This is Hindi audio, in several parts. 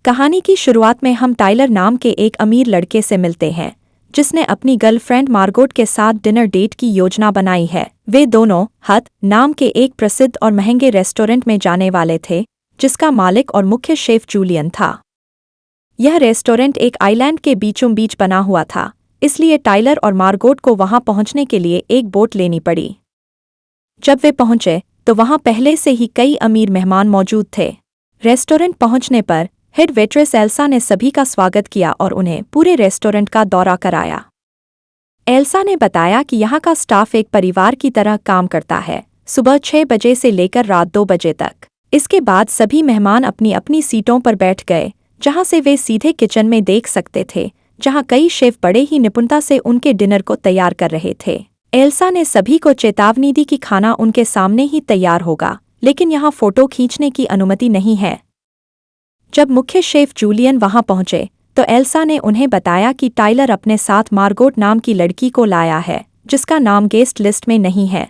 कहानी की शुरुआत में हम टाइलर नाम के एक अमीर लड़के से मिलते हैं जिसने अपनी गर्लफ्रेंड मार्गोट के साथ डिनर डेट की योजना बनाई है। वे दोनों हत नाम के एक प्रसिद्ध और महंगे रेस्टोरेंट में जाने वाले थे जिसका मालिक और मुख्य शेफ जूलियन था। यह रेस्टोरेंट एक आइलैंड के बीचों बीच बना हुआ था, इसलिए टाइलर और मार्गोट को वहां पहुंचने के लिए एक बोट लेनी पड़ी। जब वे पहुंचे तो वहां पहले से ही कई अमीर मेहमान मौजूद थे। रेस्टोरेंट पहुंचने पर हेड वेट्रेस एल्सा ने सभी का स्वागत किया और उन्हें पूरे रेस्टोरेंट का दौरा कराया। एल्सा ने बताया कि यहाँ का स्टाफ एक परिवार की तरह काम करता है, सुबह 6 बजे से लेकर रात 2 बजे तक। इसके बाद सभी मेहमान अपनी अपनी सीटों पर बैठ गए, जहाँ से वे सीधे किचन में देख सकते थे, जहाँ कई शेफ बड़े ही निपुणता से उनके डिनर को तैयार कर रहे थे। एल्सा ने सभी को चेतावनी दी कि खाना उनके सामने ही तैयार होगा, लेकिन यहाँ फोटो खींचने की अनुमति नहीं है। जब मुख्य शेफ जूलियन वहां पहुंचे तो एल्सा ने उन्हें बताया कि टाइलर अपने साथ मार्गोट नाम की लड़की को लाया है जिसका नाम गेस्ट लिस्ट में नहीं है।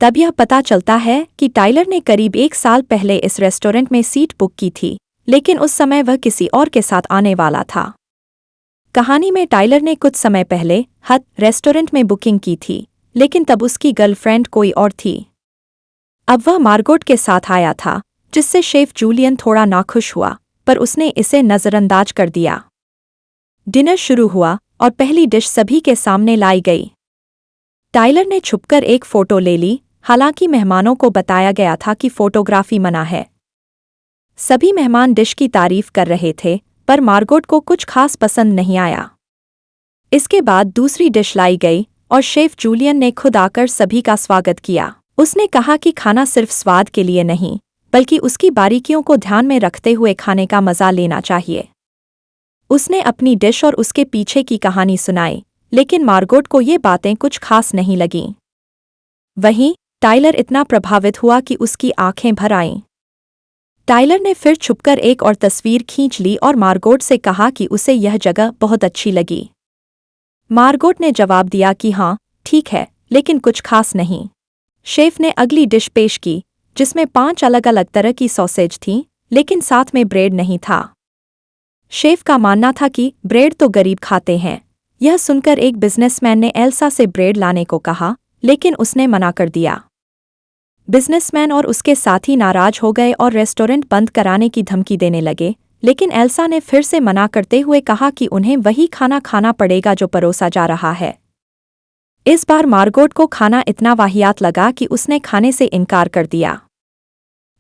तब यह पता चलता है कि टाइलर ने करीब 1 साल पहले इस रेस्टोरेंट में सीट बुक की थी, लेकिन उस समय वह किसी और के साथ आने वाला था। कहानी में टाइलर ने कुछ समय पहले हत रेस्टोरेंट में बुकिंग की थी, लेकिन तब उसकी गर्लफ्रेंड कोई और थी। अब वह मार्गोट के साथ आया था, जिससे शेफ जूलियन थोड़ा नाखुश हुआ, पर उसने इसे नज़रअंदाज कर दिया। डिनर शुरू हुआ और पहली डिश सभी के सामने लाई गई। टाइलर ने छुपकर एक फ़ोटो ले ली, हालांकि मेहमानों को बताया गया था कि फ़ोटोग्राफी मना है। सभी मेहमान डिश की तारीफ कर रहे थे, पर मार्गोट को कुछ खास पसंद नहीं आया। इसके बाद दूसरी डिश लाई गई और शेफ जूलियन ने खुद आकर सभी का स्वागत किया। उसने कहा कि खाना सिर्फ स्वाद के लिए नहीं, बल्कि उसकी बारीकियों को ध्यान में रखते हुए खाने का मज़ा लेना चाहिए। उसने अपनी डिश और उसके पीछे की कहानी सुनाई, लेकिन मार्गोट को ये बातें कुछ खास नहीं लगीं। वहीं टाइलर इतना प्रभावित हुआ कि उसकी आंखें भर आईं। टाइलर ने फिर छुपकर एक और तस्वीर खींच ली और मार्गोट से कहा कि उसे यह जगह बहुत अच्छी लगी। मार्गोट ने जवाब दिया कि हाँ, ठीक है, लेकिन कुछ खास नहीं। शेफ ने अगली डिश पेश की, जिसमें 5 अलग अलग तरह की सॉसेज थीं, लेकिन साथ में ब्रेड नहीं था। शेफ का मानना था कि ब्रेड तो गरीब खाते हैं। यह सुनकर एक बिजनेसमैन ने एल्सा से ब्रेड लाने को कहा, लेकिन उसने मना कर दिया। बिजनेसमैन और उसके साथी नाराज हो गए और रेस्टोरेंट बंद कराने की धमकी देने लगे, लेकिन एल्सा ने फिर से मना करते हुए कहा कि उन्हें वही खाना खाना पड़ेगा जो परोसा जा रहा है। इस बार मार्गोट को खाना इतना वाहियात लगा कि उसने खाने से इनकार कर दिया।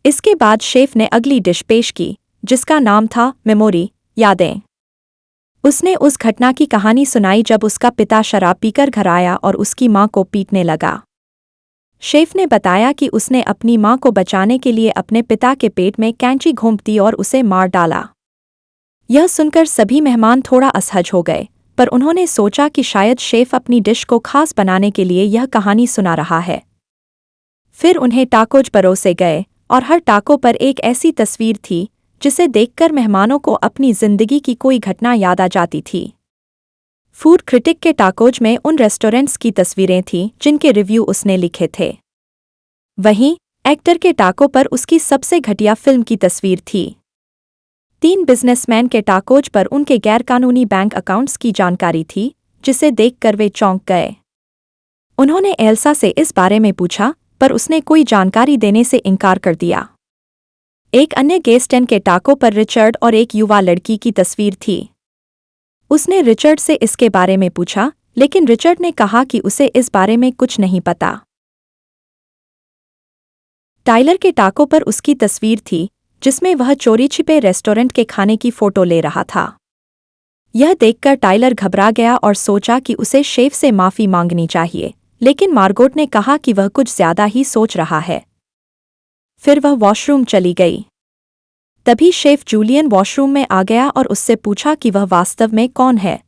इसके बाद शेफ ने अगली डिश पेश की, जिसका नाम था मेमोरी, यादें। उसने उस घटना की कहानी सुनाई जब उसका पिता शराब पीकर घर आया और उसकी मां को पीटने लगा। शेफ ने बताया कि उसने अपनी मां को बचाने के लिए अपने पिता के पेट में कैंची घोंप दी और उसे मार डाला। यह सुनकर सभी मेहमान थोड़ा असहज हो गए, पर उन्होंने सोचा कि शायद शेफ अपनी डिश को खास बनाने के लिए यह कहानी सुना रहा है। फिर उन्हें टाकोज परोसे गए और हर टाको पर एक ऐसी तस्वीर थी जिसे देखकर मेहमानों को अपनी जिंदगी की कोई घटना याद आ जाती थी। फूड क्रिटिक के टाकोज में उन रेस्टोरेंट्स की तस्वीरें थीं जिनके रिव्यू उसने लिखे थे। वहीं एक्टर के टाको पर उसकी सबसे घटिया फिल्म की तस्वीर थी। 3 बिजनेसमैन के टाकोज पर उनके गैरकानूनी बैंक अकाउंट्स की जानकारी थी, जिसे देखकर वे चौंक गए। उन्होंने एल्सा से इस बारे में पूछा, पर उसने कोई जानकारी देने से इनकार कर दिया। एक अन्य गेस्ट के टाको पर रिचर्ड और एक युवा लड़की की तस्वीर थी। उसने रिचर्ड से इसके बारे में पूछा, लेकिन रिचर्ड ने कहा कि उसे इस बारे में कुछ नहीं पता। टाइलर के टाको पर उसकी तस्वीर थी, जिसमें वह चोरी छिपे रेस्टोरेंट के खाने की फोटो ले रहा था। यह देखकर टाइलर घबरा गया और सोचा कि उसे शेफ से माफी मांगनी चाहिए, लेकिन मार्गोट ने कहा कि वह कुछ ज्यादा ही सोच रहा है। फिर वह वॉशरूम चली गई। तभी शेफ जूलियन वॉशरूम में आ गया और उससे पूछा कि वह वास्तव में कौन है।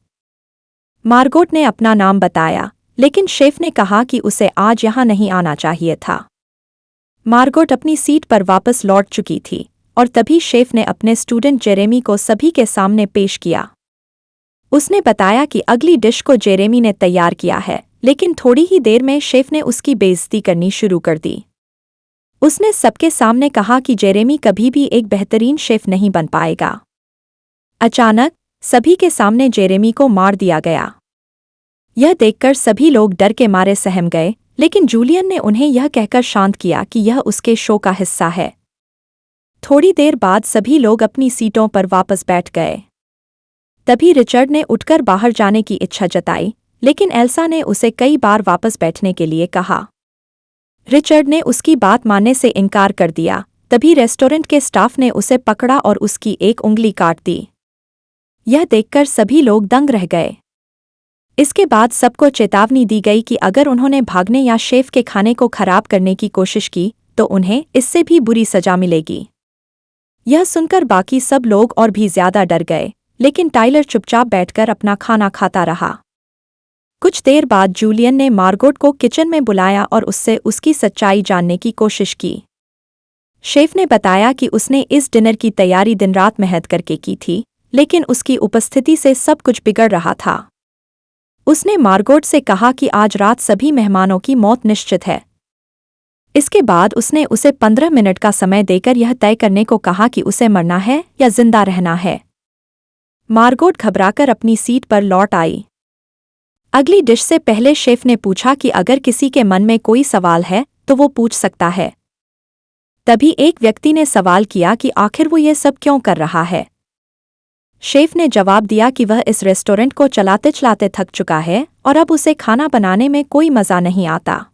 मार्गोट ने अपना नाम बताया, लेकिन शेफ ने कहा कि उसे आज यहाँ नहीं आना चाहिए था। मार्गोट अपनी सीट पर वापस लौट चुकी थी और तभी शेफ ने अपने स्टूडेंट जेरेमी को सभी के सामने पेश किया। उसने बताया कि अगली डिश को जेरेमी ने तैयार किया है, लेकिन थोड़ी ही देर में शेफ ने उसकी बेइज्जती करनी शुरू कर दी। उसने सबके सामने कहा कि जेरेमी कभी भी एक बेहतरीन शेफ नहीं बन पाएगा। अचानक सभी के सामने जेरेमी को मार दिया गया। यह देखकर सभी लोग डर के मारे सहम गए, लेकिन जूलियन ने उन्हें यह कहकर शांत किया कि यह उसके शो का हिस्सा है। थोड़ी देर बाद सभी लोग अपनी सीटों पर वापस बैठ गए। तभी रिचर्ड ने उठकर बाहर जाने की इच्छा जताई, लेकिन एल्सा ने उसे कई बार वापस बैठने के लिए कहा। रिचर्ड ने उसकी बात मानने से इनकार कर दिया। तभी रेस्टोरेंट के स्टाफ ने उसे पकड़ा और उसकी एक उंगली काट दी। यह देखकर सभी लोग दंग रह गए। इसके बाद सबको चेतावनी दी गई कि अगर उन्होंने भागने या शेफ के खाने को खराब करने की कोशिश की तो उन्हें इससे भी बुरी सजा मिलेगी। यह सुनकर बाकी सब लोग और भी ज्यादा डर गए, लेकिन टाइलर चुपचाप बैठकर अपना खाना खाता रहा। कुछ देर बाद जूलियन ने मार्गोट को किचन में बुलाया और उससे उसकी सच्चाई जानने की कोशिश की। शेफ ने बताया कि उसने इस डिनर की तैयारी दिन रात मेहनत करके की थी, लेकिन उसकी उपस्थिति से सब कुछ बिगड़ रहा था। उसने मार्गोट से कहा कि आज रात सभी मेहमानों की मौत निश्चित है। इसके बाद उसने उसे 15 मिनट का समय देकर यह तय करने को कहा कि उसे मरना है या जिंदा रहना है। मार्गोट घबराकर अपनी सीट पर लौट आई। अगली डिश से पहले शेफ ने पूछा कि अगर किसी के मन में कोई सवाल है तो वो पूछ सकता है। तभी एक व्यक्ति ने सवाल किया कि आखिर वो ये सब क्यों कर रहा है। शेफ ने जवाब दिया कि वह इस रेस्टोरेंट को चलाते चलाते थक चुका है और अब उसे खाना बनाने में कोई मज़ा नहीं आता।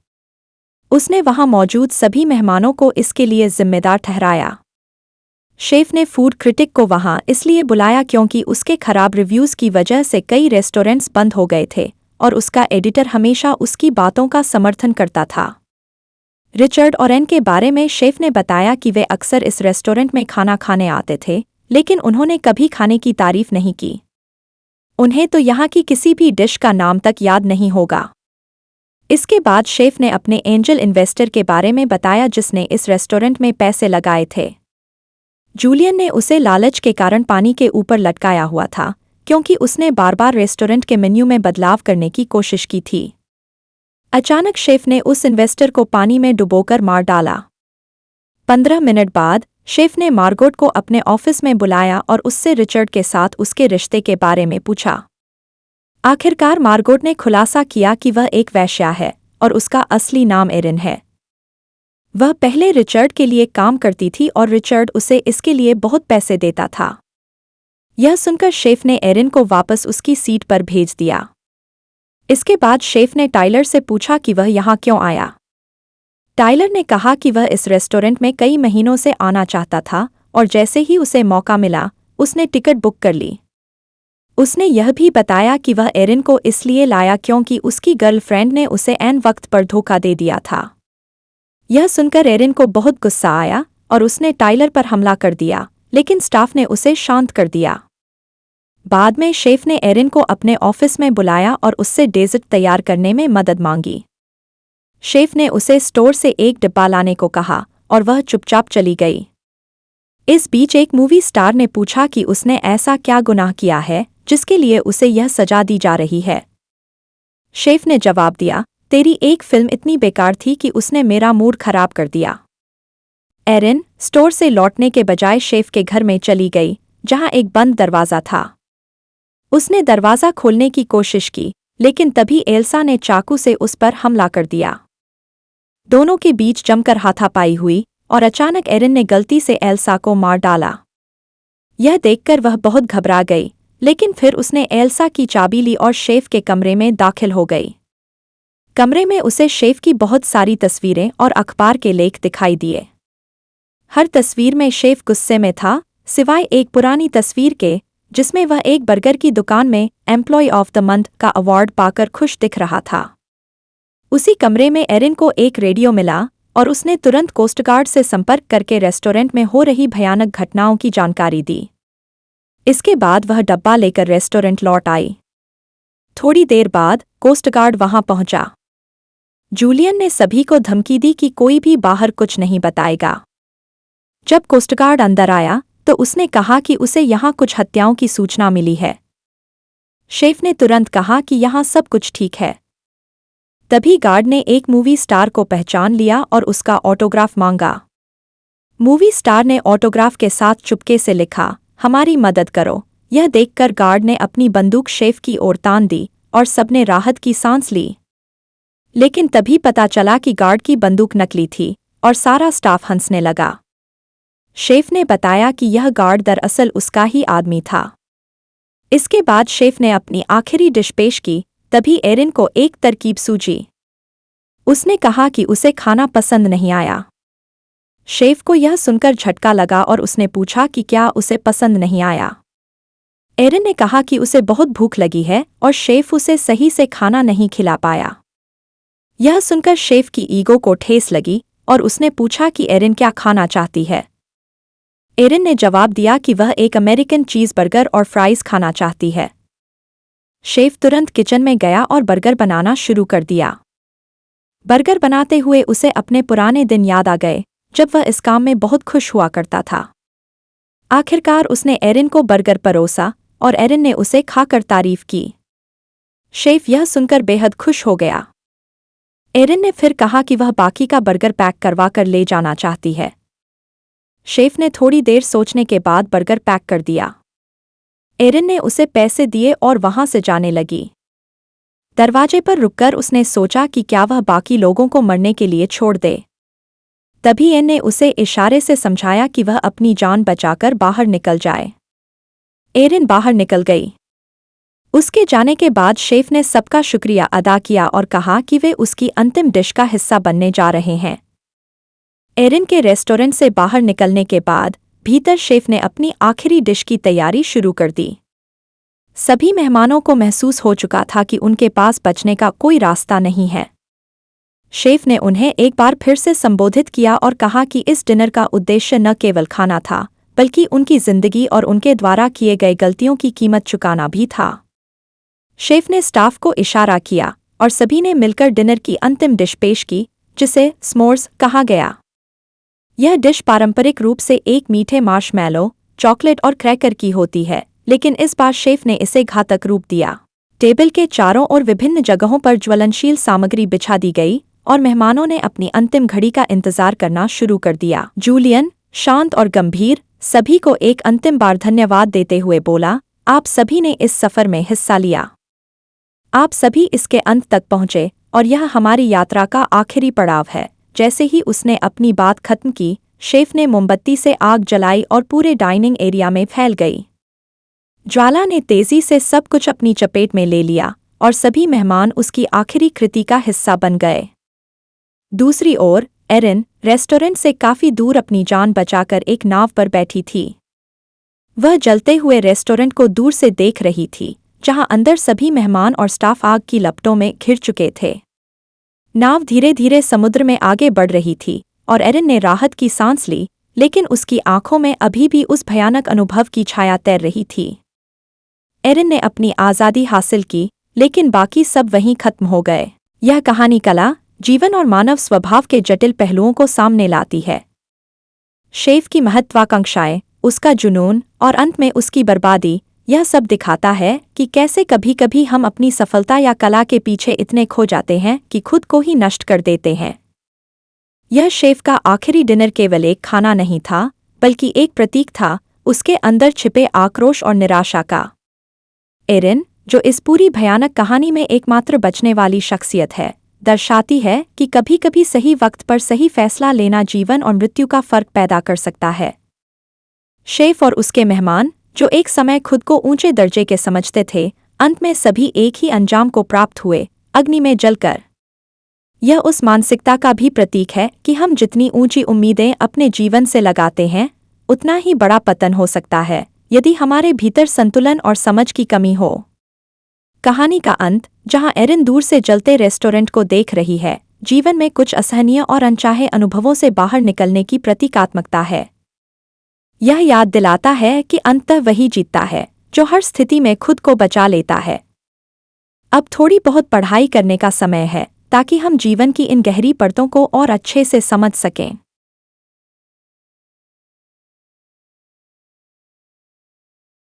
उसने वहां मौजूद सभी मेहमानों को इसके लिए जिम्मेदार ठहराया। शेफ ने फूड क्रिटिक को वहां इसलिए बुलाया क्योंकि उसके खराब रिव्यूज़ की वजह से कई रेस्टोरेंट्स बंद हो गए थे और उसका एडिटर हमेशा उसकी बातों का समर्थन करता था। रिचर्ड और एन के बारे में शेफ ने बताया कि वे अक्सर इस रेस्टोरेंट में खाना खाने आते थे, लेकिन उन्होंने कभी खाने की तारीफ नहीं की। उन्हें तो यहाँ की किसी भी डिश का नाम तक याद नहीं होगा। इसके बाद शेफ ने अपने एंजल इन्वेस्टर के बारे में बताया जिसने इस रेस्टोरेंट में पैसे लगाए थे। जूलियन ने उसे लालच के कारण पानी के ऊपर लटकाया हुआ था, क्योंकि उसने बार बार रेस्टोरेंट के मेन्यू में बदलाव करने की कोशिश की थी। अचानक शेफ ने उस इन्वेस्टर को पानी में डुबोकर मार डाला। 15 मिनट बाद शेफ ने मार्गोट को अपने ऑफिस में बुलाया और उससे रिचर्ड के साथ उसके रिश्ते के बारे में पूछा। आखिरकार मार्गोट ने खुलासा किया कि वह एक वेश्या है और उसका असली नाम एरिन है। वह पहले रिचर्ड के लिए काम करती थी और रिचर्ड उसे इसके लिए बहुत पैसे देता था। यह सुनकर शेफ ने एरिन को वापस उसकी सीट पर भेज दिया। इसके बाद शेफ ने टाइलर से पूछा कि वह यहाँ क्यों आया। टाइलर ने कहा कि वह इस रेस्टोरेंट में कई महीनों से आना चाहता था और जैसे ही उसे मौका मिला उसने टिकट बुक कर ली। उसने यह भी बताया कि वह एरिन को इसलिए लाया क्योंकि उसकी गर्लफ्रेंड ने उसे ऐन वक्त पर धोखा दे दिया था। यह सुनकर एरिन को बहुत गुस्सा आया और उसने टाइलर पर हमला कर दिया, लेकिन स्टाफ ने उसे शांत कर दिया। बाद में शेफ ने एरिन को अपने ऑफिस में बुलाया और उससे डेजर्ट तैयार करने में मदद मांगी। शेफ ने उसे स्टोर से एक डिब्बा लाने को कहा और वह चुपचाप चली गई। इस बीच एक मूवी स्टार ने पूछा कि उसने ऐसा क्या गुनाह किया है जिसके लिए उसे यह सजा दी जा रही है। शेफ ने जवाब दिया, तेरी एक फिल्म इतनी बेकार थी कि उसने मेरा मूड खराब कर दिया। एरिन स्टोर से लौटने के बजाय शेफ के घर में चली गई, जहां एक बंद दरवाज़ा था। उसने दरवाज़ा खोलने की कोशिश की, लेकिन तभी एल्सा ने चाकू से उस पर हमला कर दिया। दोनों के बीच जमकर हाथापाई हुई और अचानक एरिन ने गलती से एल्सा को मार डाला। यह देखकर वह बहुत घबरा गई, लेकिन फिर उसने एल्सा की चाबी ली और शेफ के कमरे में दाखिल हो गई। कमरे में उसे शेफ की बहुत सारी तस्वीरें और अखबार के लेख दिखाई दिए। हर तस्वीर में शेफ गुस्से में था, सिवाय एक पुरानी तस्वीर के जिसमें वह एक बर्गर की दुकान में एम्प्लॉय ऑफ द मंथ का अवार्ड पाकर खुश दिख रहा था। उसी कमरे में एरिन को एक रेडियो मिला और उसने तुरंत कोस्टगार्ड से संपर्क करके रेस्टोरेंट में हो रही भयानक घटनाओं की जानकारी दी। इसके बाद वह डब्बा लेकर रेस्टोरेंट लौट आई। थोड़ी देर बाद कोस्टगार्ड वहां पहुंचा। जूलियन ने सभी को धमकी दी कि कोई भी बाहर कुछ नहीं बताएगा। जब कोस्टगार्ड अंदर आया तो उसने कहा कि उसे यहाँ कुछ हत्याओं की सूचना मिली है। शेफ ने तुरंत कहा कि यहाँ सब कुछ ठीक है। तभी गार्ड ने एक मूवी स्टार को पहचान लिया और उसका ऑटोग्राफ मांगा। मूवी स्टार ने ऑटोग्राफ के साथ चुपके से लिखा, हमारी मदद करो, यह देखकर गार्ड ने अपनी बंदूक शेफ की ओर तान दी और सबने राहत की सांस ली। लेकिन तभी पता चला कि गार्ड की बंदूक नकली थी और सारा स्टाफ हंसने लगा। शेफ ने बताया कि यह गार्ड दरअसल उसका ही आदमी था। इसके बाद शेफ ने अपनी आखिरी डिश पेश की, तभी एरिन को एक तरकीब सूझी। उसने कहा कि उसे खाना पसंद नहीं आया। शेफ को यह सुनकर झटका लगा और उसने पूछा कि क्या उसे पसंद नहीं आया। एरिन ने कहा कि उसे बहुत भूख लगी है और शेफ उसे सही से खाना नहीं खिला पाया। यह सुनकर शेफ की ईगो को ठेस लगी और उसने पूछा कि एरिन क्या खाना चाहती है। एरिन ने जवाब दिया कि वह एक अमेरिकन चीज़ बर्गर और फ्राइज़ खाना चाहती है। शेफ तुरंत किचन में गया और बर्गर बनाना शुरू कर दिया। बर्गर बनाते हुए उसे अपने पुराने दिन याद आ गए, जब वह इस काम में बहुत खुश हुआ करता था। आखिरकार उसने एरिन को बर्गर परोसा और एरिन ने उसे खाकर तारीफ की। शेफ यह सुनकर बेहद खुश हो गया। एरिन ने फिर कहा कि वह बाकी का बर्गर पैक करवा कर ले जाना चाहती है। शेफ ने थोड़ी देर सोचने के बाद बर्गर पैक कर दिया। एरिन ने उसे पैसे दिए और वहां से जाने लगी। दरवाजे पर रुककर उसने सोचा कि क्या वह बाकी लोगों को मरने के लिए छोड़ दे। तभी एन ने उसे इशारे से समझाया कि वह अपनी जान बचाकर बाहर निकल जाए। एरिन बाहर निकल गई। उसके जाने के बाद शेफ ने सबका शुक्रिया अदा किया और कहा कि वे उसकी अंतिम डिश का हिस्सा बनने जा रहे हैं। एरिन के रेस्टोरेंट से बाहर निकलने के बाद भीतर शेफ ने अपनी आखिरी डिश की तैयारी शुरू कर दी। सभी मेहमानों को महसूस हो चुका था कि उनके पास बचने का कोई रास्ता नहीं है। शेफ ने उन्हें एक बार फिर से संबोधित किया और कहा कि इस डिनर का उद्देश्य न केवल खाना था, बल्कि उनकी जिंदगी और उनके द्वारा किए गए गलतियों की कीमत चुकाना भी था। शेफ ने स्टाफ को इशारा किया और सभी ने मिलकर डिनर की अंतिम डिश पेश की, जिसे स्मोर्स कहा गया। यह डिश पारंपरिक रूप से एक मीठे मार्शमैलो, चॉकलेट और क्रैकर की होती है, लेकिन इस बार शेफ ने इसे घातक रूप दिया। टेबल के चारों ओर विभिन्न जगहों पर ज्वलनशील सामग्री बिछा दी गई और मेहमानों ने अपनी अंतिम घड़ी का इंतजार करना शुरू कर दिया। जूलियन, शांत और गंभीर, सभी को एक अंतिम बार धन्यवाद देते हुए बोला, आप सभी ने इस सफर में हिस्सा लिया। आप सभी इसके अंत तक पहुंचे और यह हमारी यात्रा का आखिरी पड़ाव है। जैसे ही उसने अपनी बात खत्म की, शेफ ने मोमबत्ती से आग जलाई और पूरे डाइनिंग एरिया में फैल गई। ज्वाला ने तेजी से सब कुछ अपनी चपेट में ले लिया और सभी मेहमान उसकी आखिरी कृति का हिस्सा बन गए। दूसरी ओर एरिन रेस्टोरेंट से काफी दूर अपनी जान बचाकर एक नाव पर बैठी थी। वह जलते हुए रेस्टोरेंट को दूर से देख रही थी, जहां अंदर सभी मेहमान और स्टाफ आग की लपटों में घिर चुके थे। नाव धीरे धीरे समुद्र में आगे बढ़ रही थी और एरिन ने राहत की सांस ली, लेकिन उसकी आंखों में अभी भी उस भयानक अनुभव की छाया तैर रही थी। एरिन ने अपनी आज़ादी हासिल की, लेकिन बाकी सब वहीं खत्म हो गए। यह कहानी कला, जीवन और मानव स्वभाव के जटिल पहलुओं को सामने लाती है। शेफ की महत्वाकांक्षाएं, उसका जुनून और अंत में उसकी बर्बादी, यह सब दिखाता है कि कैसे कभी-कभी हम अपनी सफलता या कला के पीछे इतने खो जाते हैं कि खुद को ही नष्ट कर देते हैं। यह शेफ का आखिरी डिनर केवल एक खाना नहीं था, बल्कि एक प्रतीक था उसके अंदर छिपे आक्रोश और निराशा का। एरिन, जो इस पूरी भयानक कहानी में एकमात्र बचने वाली शख्सियत है, दर्शाती है कि कभी-कभी सही वक्त पर सही फैसला लेना जीवन और मृत्यु का फर्क पैदा कर सकता है। शेफ और उसके मेहमान, जो एक समय खुद को ऊंचे दर्जे के समझते थे, अंत में सभी एक ही अंजाम को प्राप्त हुए, अग्नि में जलकर। यह उस मानसिकता का भी प्रतीक है कि हम जितनी ऊंची उम्मीदें अपने जीवन से लगाते हैं, उतना ही बड़ा पतन हो सकता है, यदि हमारे भीतर संतुलन और समझ की कमी हो। कहानी का अंत, जहां एरिन दूर से जलते रेस्टोरेंट को देख रही है, जीवन में कुछ असहनीय और अनचाहे अनुभवों से बाहर निकलने की प्रतीकात्मकता है। यह याद दिलाता है कि अंततः वही जीतता है जो हर स्थिति में खुद को बचा लेता है। अब थोड़ी बहुत पढ़ाई करने का समय है, ताकि हम जीवन की इन गहरी परतों को और अच्छे से समझ सकें।